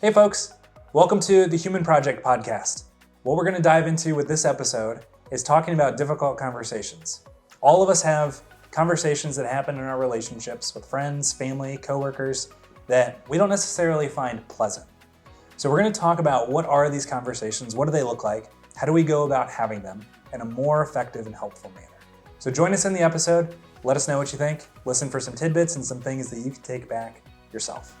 Hey folks, welcome to the Human Project podcast. What we're going to dive into with this episode is talking about difficult conversations. All of us have conversations that happen in our relationships with friends, family, coworkers that we don't necessarily find pleasant. So we're going to talk about what are these conversations, what do they look like, how do we go about having them in a more effective and helpful manner. So join us in the episode, let us know what you think, listen for some tidbits and some things that you can take back yourself.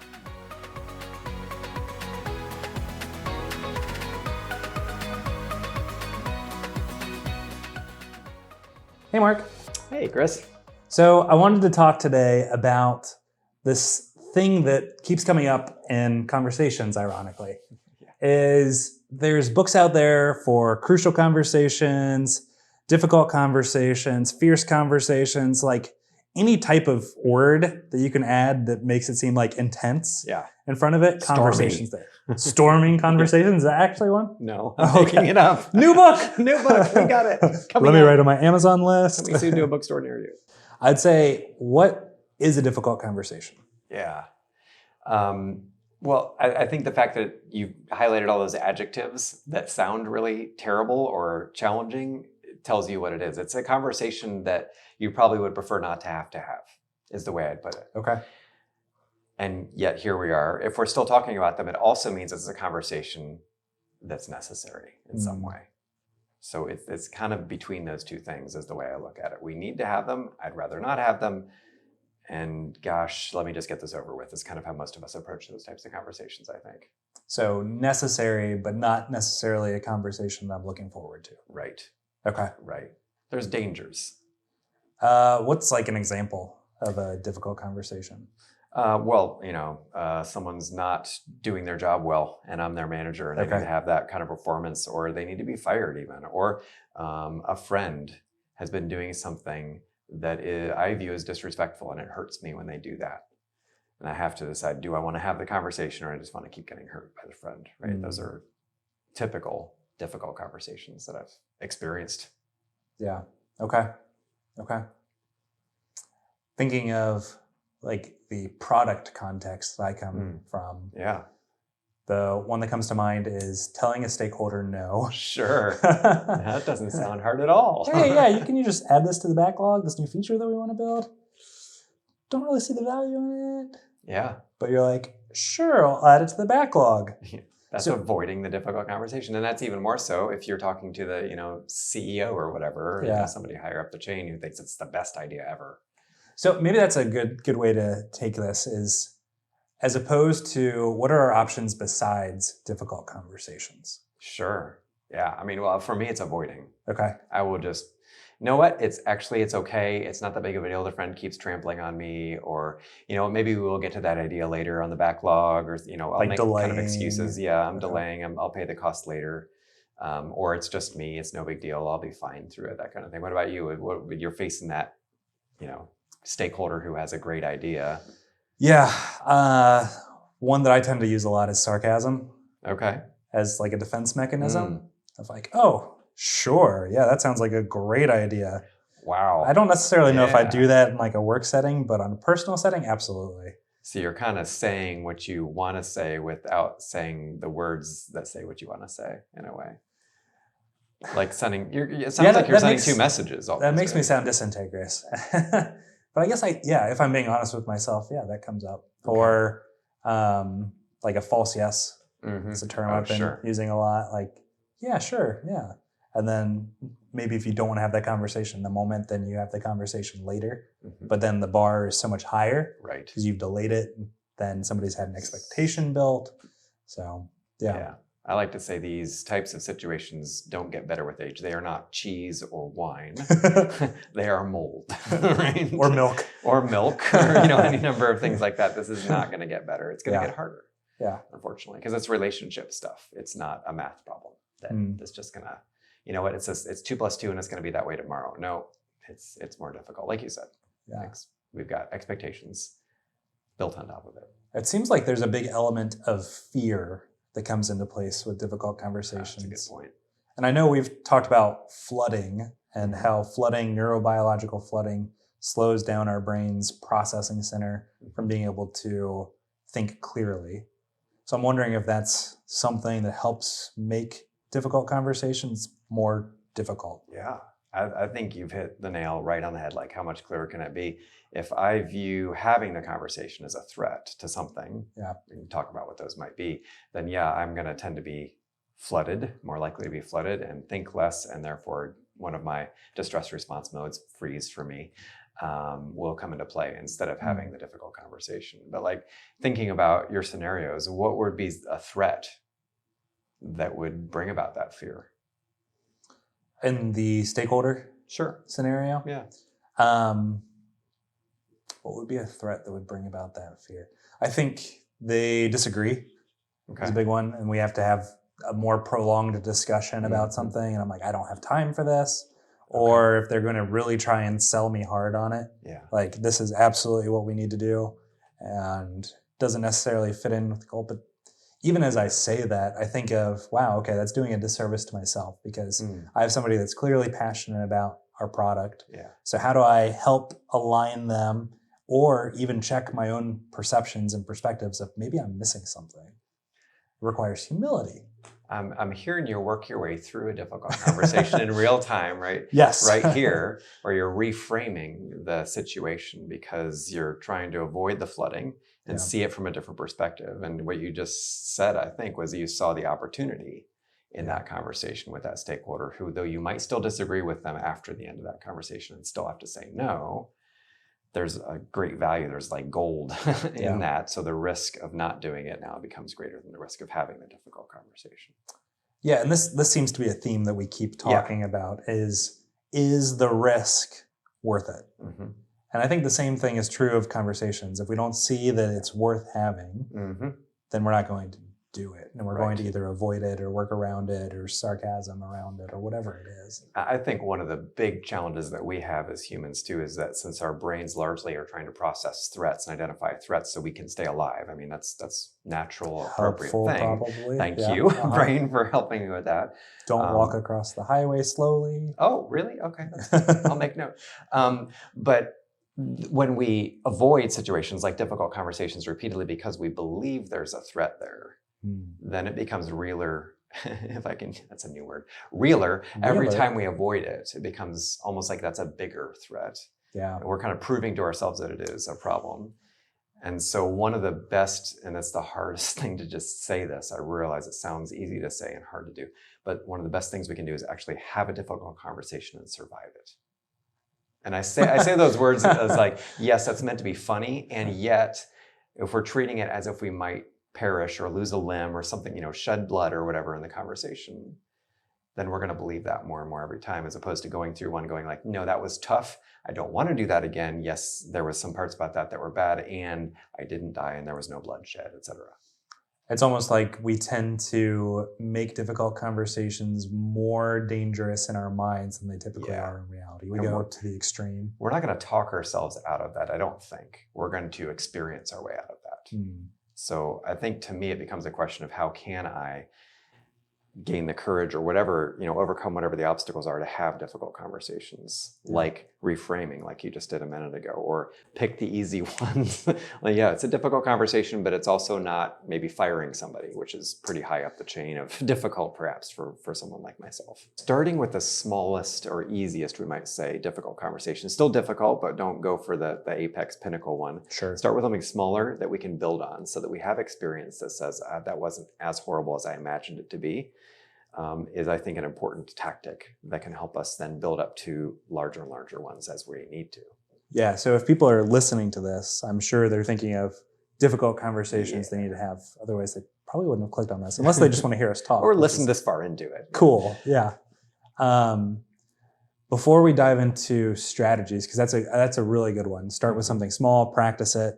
Hey, Mark. Hey, Chris. So I wanted to talk today about this thing that keeps coming up in conversations, ironically, is there's books out there for crucial conversations, difficult conversations, fierce conversations, like any type of word that you can add that makes it seem like intense in front of it, conversations there. Storming conversations, is that actually one? No, I'm making it up. New book! New book, we got it. Let me write on my Amazon list. Coming soon to a bookstore near you. I'd say, what is a difficult conversation? Yeah. Well, I think the fact that you highlighted all those adjectives that sound really terrible or challenging tells you what it is. It's a conversation that you probably would prefer not to have, is the way I'd put it. Okay. And yet here we are. If we're still talking about them, it also means it's a conversation that's necessary in some way. So it's kind of between those two things is the way I look at it. We need to have them. I'd rather not have them. And gosh, let me just get this over with. It's kind of how most of us approach those types of conversations, I think. So necessary, but not necessarily a conversation that I'm looking forward to. Right. Okay. Right. There's dangers. What's like an example of a difficult conversation? Someone's not doing their job well and I'm their manager and they need to have that kind of performance, or they need to be fired even, or a friend has been doing something that I view as disrespectful and it hurts me when they do that. And I have to decide, do I want to have the conversation or I just want to keep getting hurt by the friend, right? Those are typical difficult conversations that I've experienced. Yeah. Okay. Thinking of like the product context that I come from. Yeah. The one that comes to mind is telling a stakeholder no. Sure. That doesn't sound hard at all. Hey, yeah, can you just add this to the backlog, this new feature that we want to build? Don't really see the value in it. Yeah. But you're like, sure, I'll add it to the backlog. That's avoiding the difficult conversation. And that's even more so if you're talking to the, CEO or whatever, somebody higher up the chain who thinks it's the best idea ever. So maybe that's a good way to take this is, as opposed to what are our options besides difficult conversations? Sure. Yeah. I mean, well, for me, it's avoiding. Okay. I will just, you know what? It's okay. It's not that big of a deal. The friend keeps trampling on me, or, maybe we will get to that idea later on the backlog, or, I'll like make delaying. Kind of excuses. Yeah, I'm delaying. I'll pay the cost later. Or it's just me. It's no big deal. I'll be fine through it, that kind of thing. What about you? You're facing that, stakeholder who has a great idea. Yeah. One that I tend to use a lot is sarcasm. Okay. As like a defense mechanism of like, oh, sure. Yeah, that sounds like a great idea. Wow. I don't necessarily know if I do that in like a work setting, but on a personal setting, absolutely. So you're kind of saying what you want to say without saying the words that say what you want to say in a way. Like it sounds like you're sending two messages. That makes me sound disintegrous. But I guess if I'm being honest with myself, that comes up. Okay. Or like a false yes is a term I've been using a lot. Like, yeah, sure, yeah. And then maybe if you don't want to have that conversation in the moment, then you have the conversation later. But then the bar is so much higher. Right. Because you've delayed it. Then somebody's had an expectation built. So, yeah. I like to say these types of situations don't get better with age. They are not cheese or wine. They are mold, right? Or milk. Or any number of things like that. This is not going to get better. It's going to get harder. Yeah. Unfortunately, because it's relationship stuff. It's not a math problem that's just going to, it's 2 + 2 and it's going to be that way tomorrow. No, it's more difficult. Like you said, we've got expectations built on top of it. It seems like there's a big element of fear that comes into place with difficult conversations. That's a good point. And I know we've talked about flooding and how flooding, neurobiological flooding, slows down our brain's processing center from being able to think clearly. So I'm wondering if that's something that helps make difficult conversations more difficult. Yeah, I think you've hit the nail right on the head. Like, how much clearer can it be? If I view having the conversation as a threat to something, we can talk about what those might be, then yeah, I'm going to tend to be flooded, more likely to be flooded, and think less, and therefore one of my distress response modes, freeze for me, will come into play instead of having the difficult conversation. But like, thinking about your scenarios, what would be a threat that would bring about that fear? In the stakeholder scenario? Yeah. What would be a threat that would bring about that fear? I think they disagree. Okay. Is a big one, and we have to have a more prolonged discussion about something, and I'm like, I don't have time for this. Or if they're going to really try and sell me hard on it, like, this is absolutely what we need to do, and doesn't necessarily fit in with the goal. But even as I say that, I think of, wow, okay, that's doing a disservice to myself, because I have somebody that's clearly passionate about our product. So how do I help align them, or even check my own perceptions and perspectives of maybe I'm missing something? It requires humility. I'm hearing you work your way through a difficult conversation in real time, right? Yes. Right here, where you're reframing the situation because you're trying to avoid the flooding and see it from a different perspective. And what you just said, I think, was you saw the opportunity in that conversation with that stakeholder who, though you might still disagree with them after the end of that conversation and still have to say no, there's a great value. There's like gold in that. So the risk of not doing it now becomes greater than the risk of having the difficult conversation. Yeah, and this seems to be a theme that we keep talking about is the risk worth it? And I think the same thing is true of conversations. If we don't see that it's worth having, then we're not going to do it. And we're going to either avoid it or work around it or sarcasm around it or whatever it is. I think one of the big challenges that we have as humans too is that since our brains largely are trying to process threats and identify threats so we can stay alive. I mean, that's natural, appropriate thing. Probably. Thank you, brain, for helping me with that. Don't walk across the highway slowly. Oh, really? Okay. I'll make note. But when we avoid situations like difficult conversations repeatedly because we believe there's a threat there, then it becomes realer, if I can, that's a new word, realer. Every time we avoid it, it becomes almost like that's a bigger threat. And we're kind of proving to ourselves that it is a problem. And so one of the best, and it's the hardest thing to just say this, I realize it sounds easy to say and hard to do, but one of the best things we can do is actually have a difficult conversation and survive it. And I say those words as like, yes, that's meant to be funny. And yet, if we're treating it as if we might perish or lose a limb or something, shed blood or whatever in the conversation, then we're going to believe that more and more every time, as opposed to going through one going like, no, that was tough. I don't want to do that again. Yes, there was some parts about that were bad, and I didn't die, and there was no bloodshed, etc. It's almost like we tend to make difficult conversations more dangerous in our minds than they typically are in reality. We go to the extreme. We're not going to talk ourselves out of that, I don't think. We're going to experience our way out of that. So I think, to me, it becomes a question of how can I gain the courage or whatever, overcome whatever the obstacles are to have difficult conversations, like reframing, like you just did a minute ago, or pick the easy ones. Like, it's a difficult conversation, but it's also not maybe firing somebody, which is pretty high up the chain of difficult, perhaps, for someone like myself. Starting with the smallest or easiest, we might say, difficult conversation. Still difficult, but don't go for the apex pinnacle one. Sure. Start with something smaller that we can build on so that we have experience that says, that wasn't as horrible as I imagined it to be. Is, I think, an important tactic that can help us then build up to larger and larger ones as we need to. Yeah, so if people are listening to this, I'm sure they're thinking of difficult conversations they need to have. Otherwise, they probably wouldn't have clicked on this, unless they just want to hear us talk. Or listen this far into it. Cool, yeah. Before we dive into strategies, because that's a really good one, start with something small, practice it.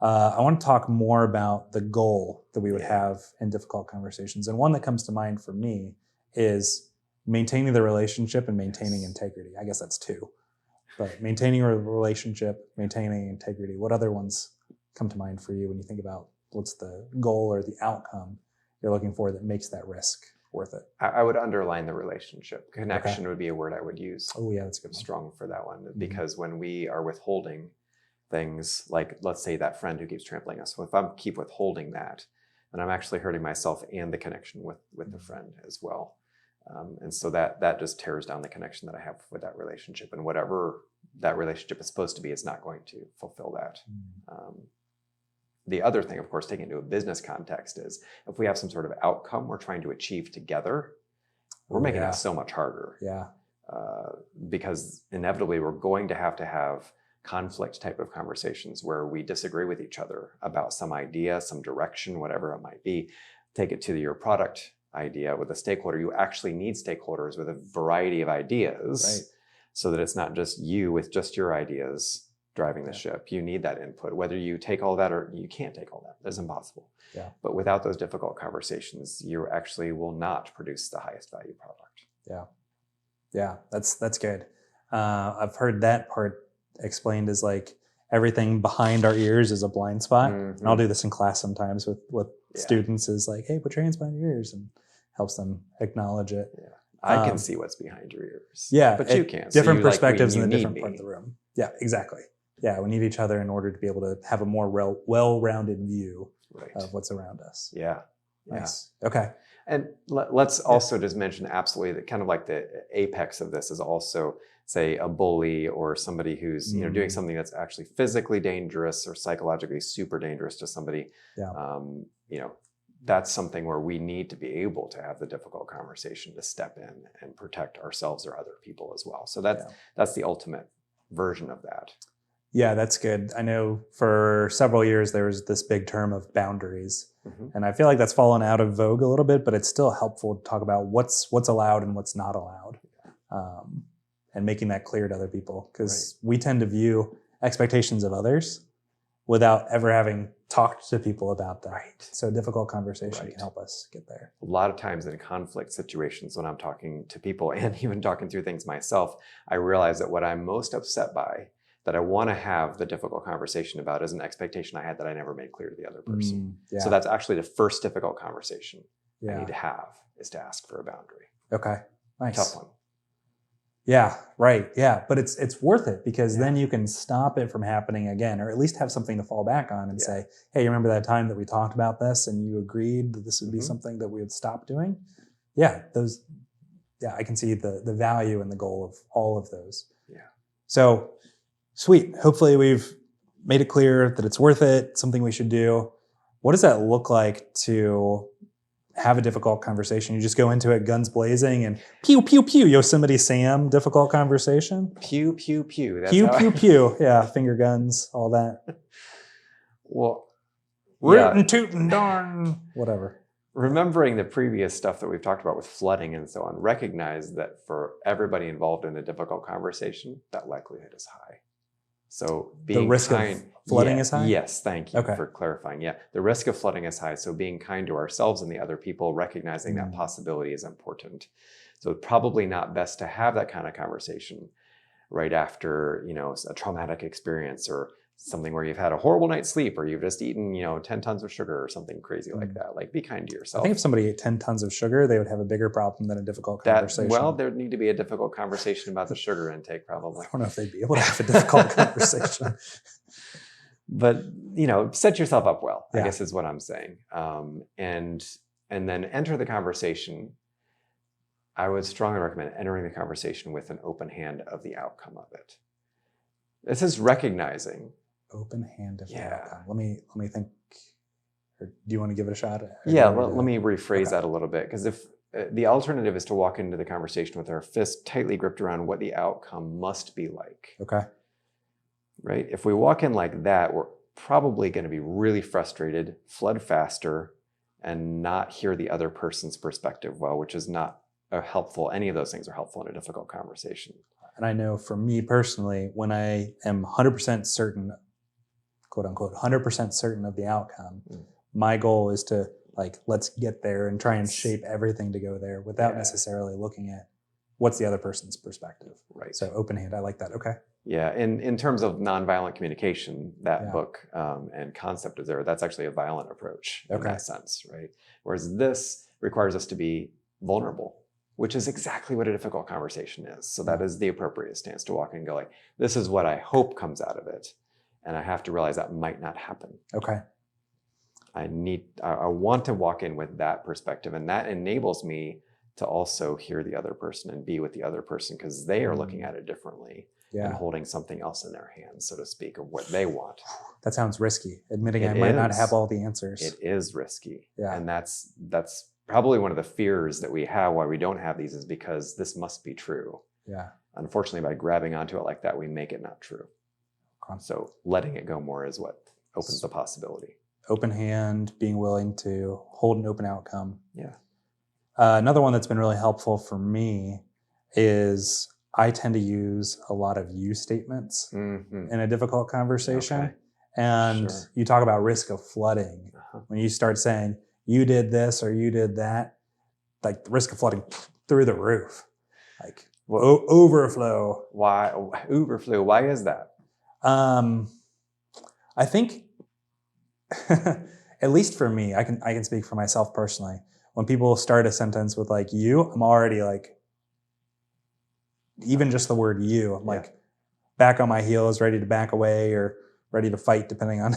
I want to talk more about the goal that we would have in difficult conversations. And one that comes to mind for me is maintaining the relationship and maintaining integrity. I guess that's two. But maintaining a relationship, maintaining integrity. What other ones come to mind for you when you think about what's the goal or the outcome you're looking for that makes that risk worth it? I would underline the relationship. Connection would be a word I would use. Oh yeah, that's a good one. Strong for that one. Because when we are withholding things, like, let's say that friend who keeps trampling us. So if I keep withholding that, then I'm actually hurting myself and the connection with the friend as well. And so that just tears down the connection that I have with that relationship, and whatever that relationship is supposed to be is not going to fulfill that. The other thing, of course, taking it into a business context, is if we have some sort of outcome we're trying to achieve together, we're making it so much harder. Yeah. Because inevitably we're going to have conflict type of conversations where we disagree with each other about some idea, some direction, whatever it might be. Take it to your product idea with a stakeholder. You actually need stakeholders with a variety of ideas, so that it's not just you with just your ideas driving the ship. You need that input, whether you take all that or you can't take all that. That's impossible. Yeah. But without those difficult conversations, you actually will not produce the highest value product. Yeah. Yeah, that's good. I've heard that part explained as like everything behind our ears is a blind spot. And I'll do this in class sometimes with students, is like, hey, put your hands behind your ears, and helps them acknowledge it. Yeah. I can see what's behind your ears. Yeah. But you can't. Different so perspectives in a different part of the room. Yeah, exactly. Yeah, we need each other in order to be able to have a more well-rounded view of what's around us. Yeah. Nice. Yeah. Okay. And let's also just mention absolutely that kind of like the apex of this is also, say, a bully or somebody who's doing something that's actually physically dangerous or psychologically super dangerous to somebody. Yeah. That's something where we need to be able to have the difficult conversation to step in and protect ourselves or other people as well. So that's the ultimate version of that. Yeah, that's good. I know for several years there was this big term of boundaries. And I feel like that's fallen out of vogue a little bit, but it's still helpful to talk about what's allowed and what's not allowed, and making that clear to other people, because we tend to view expectations of others without ever having talked to people about that. So a difficult conversation can help us get there. A lot of times in conflict situations, when I'm talking to people and even talking through things myself, I realize that what I'm most upset by, that I want to have the difficult conversation about, is an expectation I had that I never made clear to the other person. So that's actually the first difficult conversation I need to have, is to ask for a boundary. Okay, nice. Tough one. Yeah, right. Yeah, but it's worth it, because then you can stop it from happening again, or at least have something to fall back on and say, hey, you remember that time that we talked about this and you agreed that this would be something that we would stop doing? Yeah, I can see the value and the goal of all of those. Yeah. So, sweet. Hopefully we've made it clear that it's worth it, something we should do. What does that look like to have a difficult conversation? You just go into it guns blazing and pew, pew, pew, Yosemite Sam, difficult conversation? Pew, pew, pew. That's pew, pew, pew. Yeah, finger guns, all that. Well, rootin', tootin', darn, whatever. Remembering the previous stuff that we've talked about with flooding and so on, recognize that for everybody involved in a difficult conversation, that likelihood is high. So being the risk kind, of flooding is high? Yes, thank you for clarifying. Yeah, the risk of flooding is high. So being kind to ourselves and the other people, recognizing that possibility is important. So it's probably not best to have that kind of conversation right after, a traumatic experience, or something where you've had a horrible night's sleep, or you've just eaten, 10 tons of sugar or something crazy like that. Like, be kind to yourself. I think if somebody ate 10 tons of sugar, they would have a bigger problem than a difficult conversation. There'd need to be a difficult conversation about the sugar intake, probably. I don't know if they'd be able to have a difficult conversation. But, set yourself up well, I guess is what I'm saying. And then enter the conversation. I would strongly recommend entering the conversation with an open hand of the outcome of it. This is recognizing. Open hand of the outcome. Let me think. Or do you want to give it a shot? Let me rephrase that a little bit, because if the alternative is to walk into the conversation with our fist tightly gripped around what the outcome must be like. Okay. Right? If we walk in like that, we're probably going to be really frustrated, flood faster, and not hear the other person's perspective well, which is not helpful. Any of those things are helpful in a difficult conversation. And I know for me personally, when I am 100% certain, quote unquote, 100% certain of the outcome, my goal is to let's get there and try and shape everything to go there without necessarily looking at what's the other person's perspective. Right. So open hand, I like that. Okay. Yeah. In terms of nonviolent communication, that book and concept is there. That's actually a violent approach in that sense, right? Whereas this requires us to be vulnerable, which is exactly what a difficult conversation is. So that is the appropriate stance to walk in and go this is what I hope comes out of it. And I have to realize that might not happen. Okay. I want to walk in with that perspective, and that enables me to also hear the other person and be with the other person because they are looking at it differently and holding something else in their hands, so to speak, of what they want. That sounds risky. Admitting I might not have all the answers. It is risky. Yeah. And that's probably one of the fears that we have why we don't have these is because this must be true. Yeah. Unfortunately, by grabbing onto it like that, we make it not true. So letting it go more is what opens the possibility. Open hand, being willing to hold an open outcome. Yeah. Another one that's been really helpful for me is I tend to use a lot of you statements in a difficult conversation. Okay. And you talk about risk of flooding. When you start saying, you did this or you did that, like the risk of flooding through the roof, like overflow. Why overflow? Why is that? I think, at least for me, I can speak for myself personally. When people start a sentence with like you, I'm already like, even just the word you, I'm like back on my heels, ready to back away or ready to fight depending on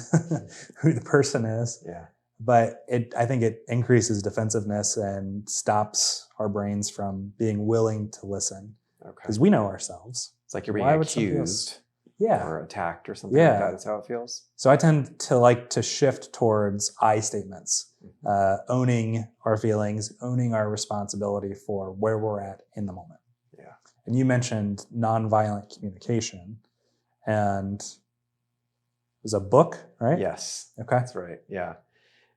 who the person is. Yeah. But I think it increases defensiveness and stops our brains from being willing to listen. Because we know ourselves. It's like you're being accused or attacked or something like that. That's how it feels. So I tend to like to shift towards I statements, owning our feelings, owning our responsibility for where we're at in the moment. Yeah. And you mentioned nonviolent communication, and there's a book, right? Yes. Okay. That's right. Yeah.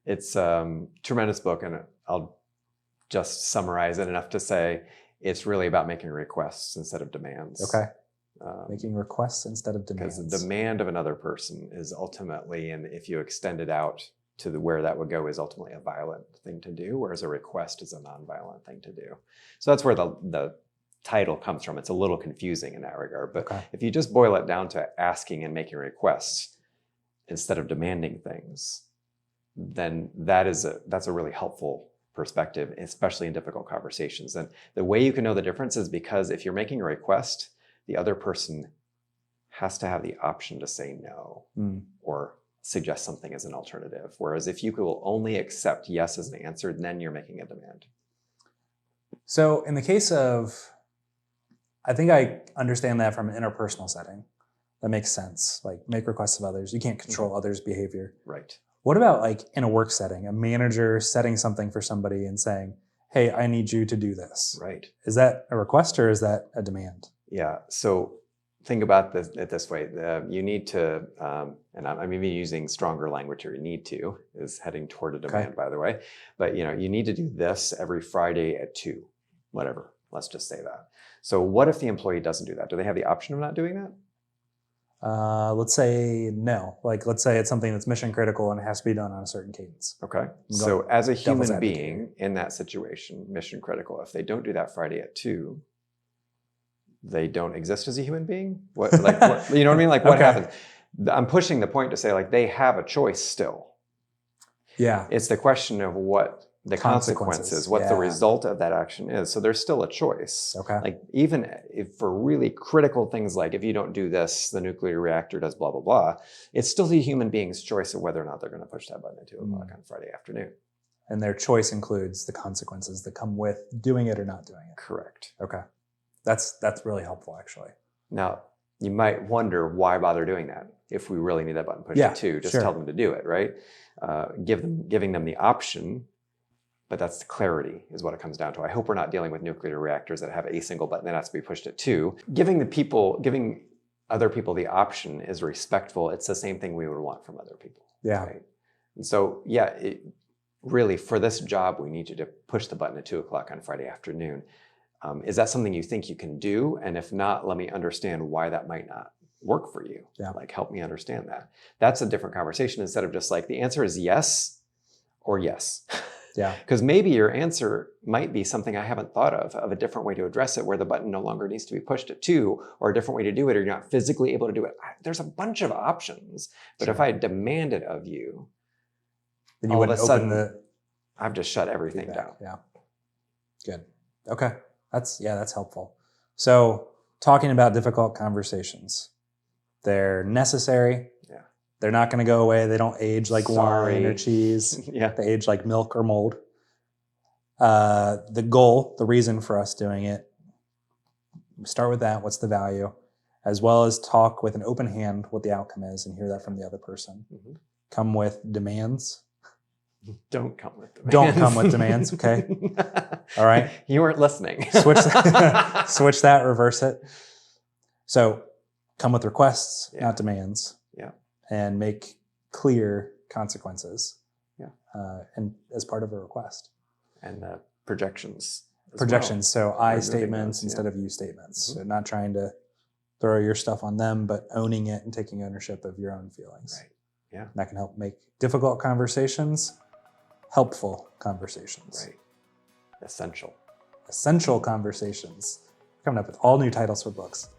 It's a tremendous book, and I'll just summarize it enough to say it's really about making requests instead of demands. Okay. Making requests instead of demands. Because the demand of another person is ultimately, and if you extend it out to where that would go, is ultimately a violent thing to do, whereas a request is a nonviolent thing to do. So that's where the title comes from. It's a little confusing in that regard. But if you just boil it down to asking and making requests instead of demanding things, then that's a really helpful perspective, especially in difficult conversations. And the way you can know the difference is because if you're making a request, the other person has to have the option to say no or suggest something as an alternative. Whereas if you will only accept yes as an answer, then you're making a demand. So in the case of, I think I understand that from an interpersonal setting. That makes sense. Like make requests of others. You can't control others' behavior. Right. What about like in a work setting, a manager setting something for somebody and saying, hey, I need you to do this. Right. Is that a request or is that a demand? Yeah. So think about it this way. You need to, and I'm even using stronger language here. Need to is heading toward a demand, by the way. But you need to do this every Friday at 2, whatever. Let's just say that. So what if the employee doesn't do that? Do they have the option of not doing that? Let's say no. Like, let's say it's something that's mission critical and it has to be done on a certain cadence. Okay. So as a human being in that situation, mission critical, if they don't do that Friday at 2, they don't exist as a human being? What, you know what I mean? Like what happens? I'm pushing the point to say like they have a choice still. Yeah. It's the question of what the consequences, what the result of that action is. So there's still a choice. Okay. Like even if for really critical things like if you don't do this, the nuclear reactor does blah, blah, blah, it's still the human being's choice of whether or not they're going to push that button at 2 o'clock on Friday afternoon. And their choice includes the consequences that come with doing it or not doing it. Correct. Okay. That's really helpful, actually. Now, you might wonder why bother doing that if we really need that button pushed at 2. Just tell them to do it, right? Giving them the option, but that's the clarity is what it comes down to. I hope we're not dealing with nuclear reactors that have a single button that has to be pushed at 2. Giving other people the option is respectful. It's the same thing we would want from other people. Yeah. Right? And so, really, for this job, we need you to push the button at 2 o'clock on Friday afternoon. Is that something you think you can do? And if not, let me understand why that might not work for you. Yeah. Like, help me understand that. That's a different conversation instead of just like the answer is yes or yes. Yeah. Because maybe your answer might be something I haven't thought of a different way to address it where the button no longer needs to be pushed at 2 or a different way to do it or you're not physically able to do it. There's a bunch of options. But if I demand it of you, then you all of a sudden, I've just shut everything down. Yeah. Good. Okay. That's helpful. So talking about difficult conversations, they're necessary. Yeah. They're not going to go away. They don't age like wine or cheese. Yeah. They age like milk or mold. The goal, the reason for us doing it, start with that. What's the value? As well as talk with an open hand what the outcome is and hear that from the other person. Mm-hmm. Come with demands. Don't come with demands. Don't come with demands, okay? All right? You weren't listening. Switch that, reverse it. So come with requests, not demands. Yeah. And make clear consequences. Yeah. And as part of a request. And projections. Projections. Well. So I statements instead of you statements. Mm-hmm. So not trying to throw your stuff on them, but owning it and taking ownership of your own feelings. Right. Yeah. And that can help make difficult conversations helpful conversations. Right. Essential. Essential conversations. Coming up with all new titles for books.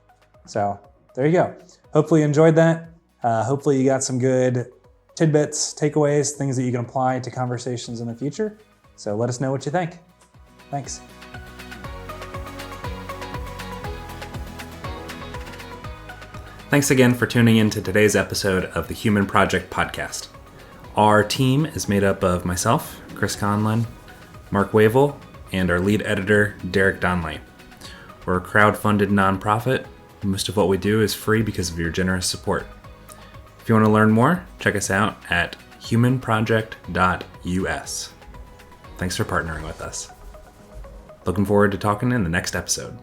So there you go. Hopefully you enjoyed that. Hopefully you got some good tidbits, takeaways, things that you can apply to conversations in the future. So let us know what you think. Thanks. Thanks again for tuning in to today's episode of the Human Project Podcast. Our team is made up of myself, Chris Conlin, Mark Wavle, and our lead editor, Derek Donley. We're a crowd-funded nonprofit. Most of what we do is free because of your generous support. If you want to learn more, check us out at humanproject.us. Thanks for partnering with us. Looking forward to talking in the next episode.